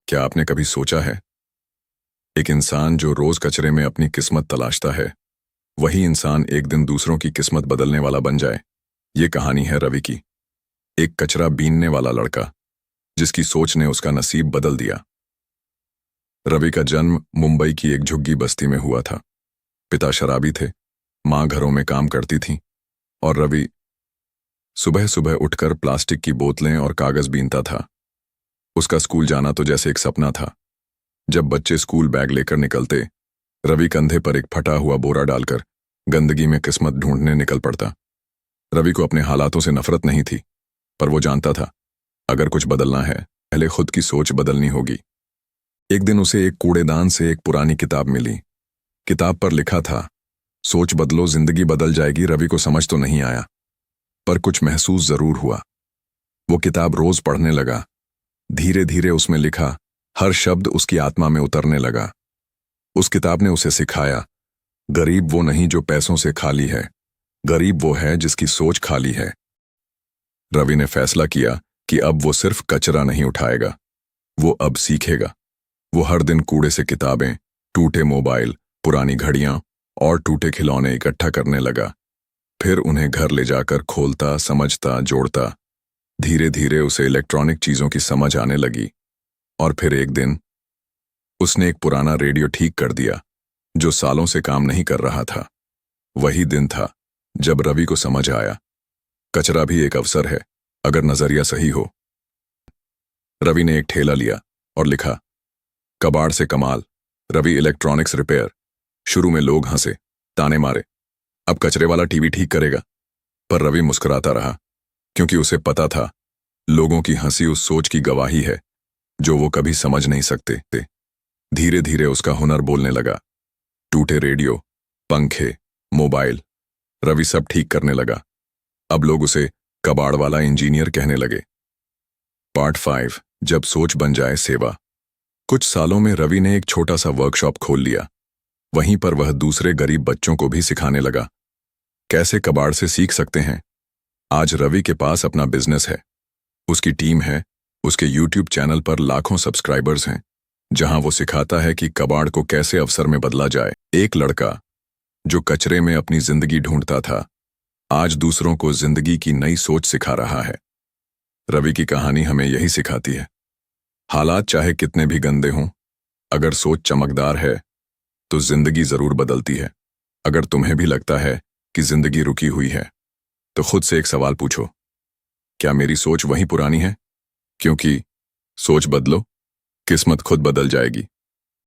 क्या आपने कभी सोचा है, एक इंसान जो रोज कचरे में अपनी किस्मत तलाशता है, वही इंसान एक दिन दूसरों की किस्मत बदलने वाला बन जाए। ये कहानी है रवि की, एक कचरा बीनने वाला लड़का जिसकी सोच ने उसका नसीब बदल दिया। रवि का जन्म मुंबई की एक झुग्गी बस्ती में हुआ था। पिता शराबी थे, माँ घरों में काम करती थी और रवि सुबह सुबह उठकर प्लास्टिक की बोतलें और कागज बीनता था। उसका स्कूल जाना तो जैसे एक सपना था। जब बच्चे स्कूल बैग लेकर निकलते, रवि कंधे पर एक फटा हुआ बोरा डालकर गंदगी में किस्मत ढूंढने निकल पड़ता। रवि को अपने हालातों से नफरत नहीं थी, पर वो जानता था, अगर कुछ बदलना है, पहले खुद की सोच बदलनी होगी। एक दिन उसे एक कूड़ेदान से एक पुरानी किताब मिली। किताब पर लिखा था, सोच बदलो जिंदगी बदल जाएगी। रवि को समझ तो नहीं आया, पर कुछ महसूस जरूर हुआ। वो किताब रोज पढ़ने लगा। धीरे धीरे उसमें लिखा हर शब्द उसकी आत्मा में उतरने लगा। उस किताब ने उसे सिखाया, गरीब वो नहीं जो पैसों से खाली है, गरीब वो है जिसकी सोच खाली है। रवि ने फैसला किया कि अब वो सिर्फ कचरा नहीं उठाएगा, वो अब सीखेगा। वो हर दिन कूड़े से किताबें, टूटे मोबाइल, पुरानी घड़ियां और टूटे खिलौने इकट्ठा करने लगा। फिर उन्हें घर ले जाकर खोलता, समझता, जोड़ता। धीरे धीरे उसे इलेक्ट्रॉनिक चीजों की समझ आने लगी। और फिर एक दिन उसने एक पुराना रेडियो ठीक कर दिया जो सालों से काम नहीं कर रहा था। वही दिन था जब रवि को समझ आया, कचरा भी एक अवसर है अगर नजरिया सही हो। रवि ने एक ठेला लिया और लिखा, कबाड़ से कमाल, रवि इलेक्ट्रॉनिक्स रिपेयर। शुरू में लोग हंसे, ताने मारे, अब कचरे वाला टीवी ठीक करेगा। पर रवि मुस्कुराता रहा, क्योंकि उसे पता था लोगों की हंसी उस सोच की गवाही है जो वो कभी समझ नहीं सकते थे। धीरे धीरे उसका हुनर बोलने लगा। टूटे रेडियो, पंखे, मोबाइल, रवि सब ठीक करने लगा। अब लोग उसे कबाड़ वाला इंजीनियर कहने लगे। पार्ट 5, जब सोच बन जाए सेवा। कुछ सालों में रवि ने एक छोटा सा वर्कशॉप खोल लिया। वहीं पर वह दूसरे गरीब बच्चों को भी सिखाने लगा कैसे कबाड़ से सीख सकते हैं। आज रवि के पास अपना बिजनेस है, उसकी टीम है, उसके YouTube चैनल पर लाखों सब्सक्राइबर्स हैं, जहां वो सिखाता है कि कबाड़ को कैसे अवसर में बदला जाए। एक लड़का जो कचरे में अपनी जिंदगी ढूंढता था, आज दूसरों को जिंदगी की नई सोच सिखा रहा है। रवि की कहानी हमें यही सिखाती है, हालात चाहे कितने भी गंदे हों, अगर सोच चमकदार है तो जिंदगी जरूर बदलती है। अगर तुम्हें भी लगता है कि जिंदगी रुकी हुई है, तो खुद से एक सवाल पूछो, क्या मेरी सोच वही पुरानी है? क्योंकि सोच बदलो, किस्मत खुद बदल जाएगी।